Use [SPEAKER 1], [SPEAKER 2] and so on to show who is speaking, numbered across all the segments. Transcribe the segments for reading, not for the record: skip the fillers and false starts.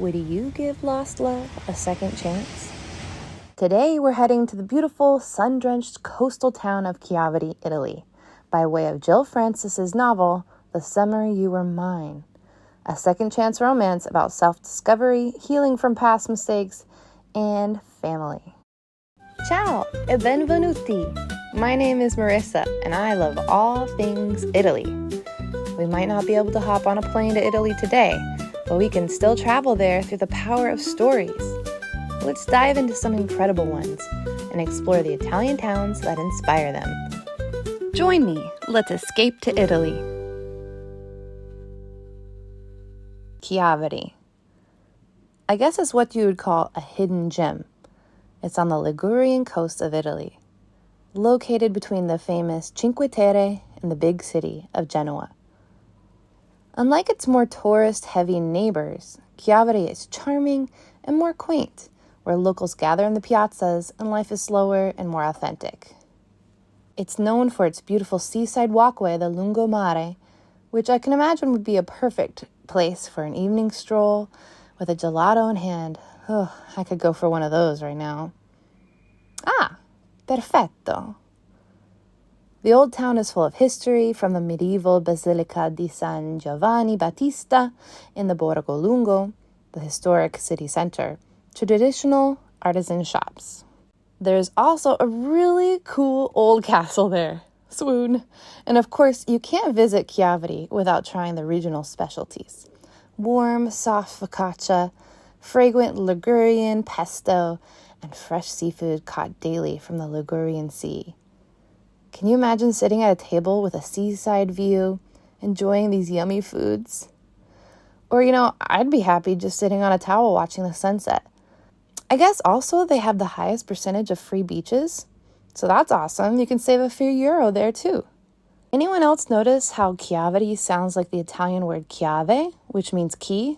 [SPEAKER 1] Would you give lost love a second chance? Today we're heading to the beautiful, sun-drenched coastal town of Chiavari, Italy, by way of Jill Francis's novel, The Summer You Were Mine, a second chance romance about self-discovery, healing from past mistakes, and family. Ciao e benvenuti! My name is Marissa, and I love all things Italy. We might not be able to hop on a plane to Italy today, but we can still travel there through the power of stories. Let's dive into some incredible ones and explore the Italian towns that inspire them. Join me, let's escape to Italy. Chiavari. I guess it's what you would call a hidden gem. It's on the Ligurian coast of Italy, located between the famous Cinque Terre and the big city of Genoa. Unlike its more tourist-heavy neighbors, Chiavari is charming and more quaint, where locals gather in the piazzas and life is slower and more authentic. It's known for its beautiful seaside walkway, the Lungomare, which I can imagine would be a perfect place for an evening stroll with a gelato in hand. Oh, I could go for one of those right now. Ah, perfetto. The old town is full of history, from the medieval Basilica di San Giovanni Battista in the Borgo Lungo, the historic city center, to traditional artisan shops. There's also a really cool old castle there. Swoon. And of course, you can't visit Chiavari without trying the regional specialties. Warm, soft focaccia, fragrant Ligurian pesto, and fresh seafood caught daily from the Ligurian Sea. Can you imagine sitting at a table with a seaside view, enjoying these yummy foods? Or, I'd be happy just sitting on a towel watching the sunset. I guess also they have the highest percentage of free beaches, so that's awesome. You can save a few euro there too. Anyone else notice how Chiavari sounds like the Italian word chiave, which means key?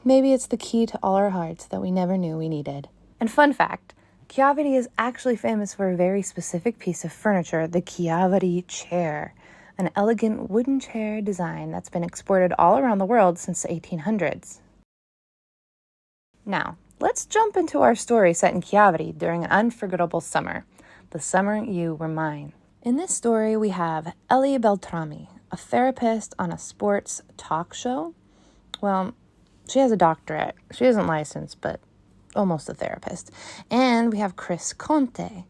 [SPEAKER 1] Maybe it's the key to all our hearts that we never knew we needed. And fun fact, Chiavari is actually famous for a very specific piece of furniture, the Chiavari chair, an elegant wooden chair design that's been exported all around the world since the 1800s. Now, let's jump into our story set in Chiavari during an unforgettable summer, the summer you were mine. In this story, we have Ellie Beltrami, a therapist on a sports talk show. Well, she has a doctorate. She isn't licensed, but almost a therapist. And we have Chris Conte,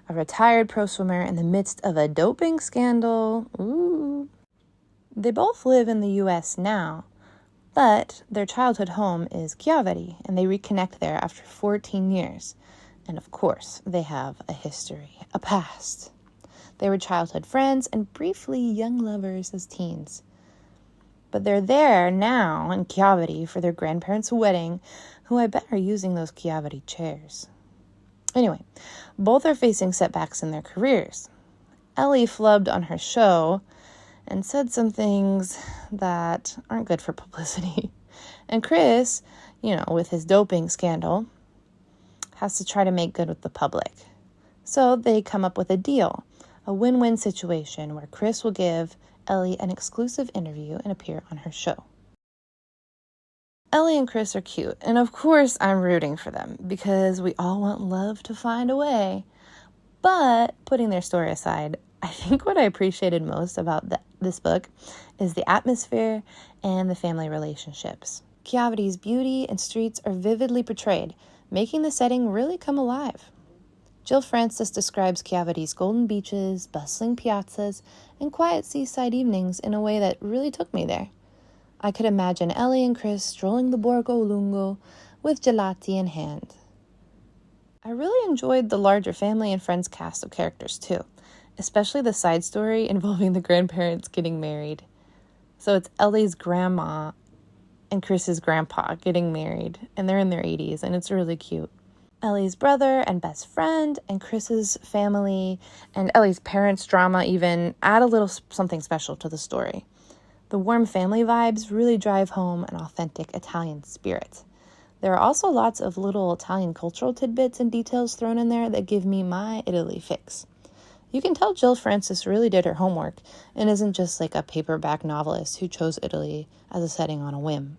[SPEAKER 1] a retired pro swimmer in the midst of a doping scandal. Ooh. They both live in the U.S. now, but their childhood home is Chiavari, and they reconnect there after 14 years. And of course, they have a history, a past. They were childhood friends and briefly young lovers as teens. But they're there now in Chiavari for their grandparents' wedding, who I bet are using those Chiavari chairs. Anyway, both are facing setbacks in their careers. Ellie flubbed on her show and said some things that aren't good for publicity. And Chris, with his doping scandal, has to try to make good with the public. So they come up with a deal, a win-win situation where Chris will give Ellie an exclusive interview and appear on her show. Ellie and Chris are cute, and of course I'm rooting for them because we all want love to find a way. But putting their story aside, I think what I appreciated most about this book is the atmosphere and the family relationships. Chiavari's beauty and streets are vividly portrayed, making the setting really come alive. Jill Francis describes Chiavari's golden beaches, bustling piazzas, and quiet seaside evenings in a way that really took me there. I could imagine Ellie and Chris strolling the Borgo Lungo with gelati in hand. I really enjoyed the larger family and friends cast of characters too, especially the side story involving the grandparents getting married. So it's Ellie's grandma and Chris's grandpa getting married, and they're in their 80s, and it's really cute. Ellie's brother and best friend and Chris's family and Ellie's parents' drama even add a little something special to the story. The warm family vibes really drive home an authentic Italian spirit. There are also lots of little Italian cultural tidbits and details thrown in there that give me my Italy fix. You can tell Jill Francis really did her homework and isn't just like a paperback novelist who chose Italy as a setting on a whim.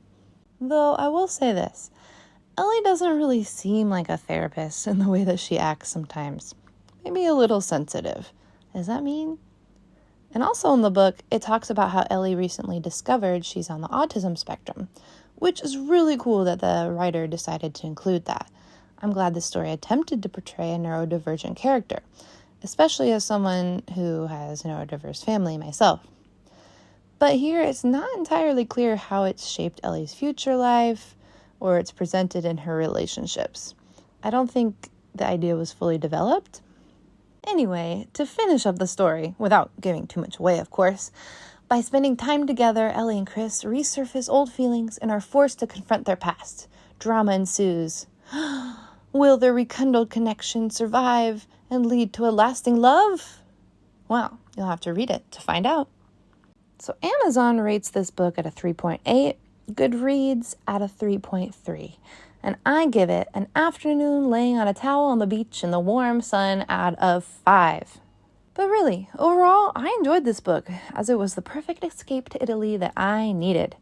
[SPEAKER 1] Though I will say this, Ellie doesn't really seem like a therapist in the way that she acts sometimes. Maybe a little sensitive. Is that mean? And also in the book, it talks about how Ellie recently discovered she's on the autism spectrum, which is really cool that the writer decided to include that. I'm glad the story attempted to portray a neurodivergent character, especially as someone who has a neurodiverse family myself. But here, it's not entirely clear how it's shaped Ellie's future life, or it's presented in her relationships. I don't think the idea was fully developed. Anyway, to finish up the story, without giving too much away, of course, by spending time together, Ellie and Chris resurface old feelings and are forced to confront their past. Drama ensues. Will their rekindled connection survive and lead to a lasting love? Well, you'll have to read it to find out. So Amazon rates this book at a 3.8, Goodreads at a 3.3, and I give it an afternoon laying on a towel on the beach in the warm sun out of 5. But really, overall, I enjoyed this book, as it was the perfect escape to Italy that I needed.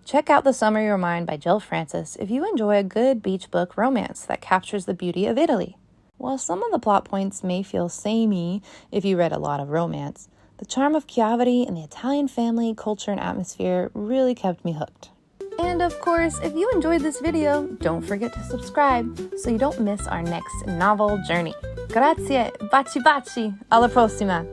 [SPEAKER 1] Check out The Summer Your Mind by Jill Francis if you enjoy a good beach book romance that captures the beauty of Italy. While some of the plot points may feel samey if you read a lot of romance, the charm of Chiavari and the Italian family, culture, and atmosphere really kept me hooked. And of course, if you enjoyed this video, don't forget to subscribe so you don't miss our next novel journey. Grazie, baci baci, alla prossima!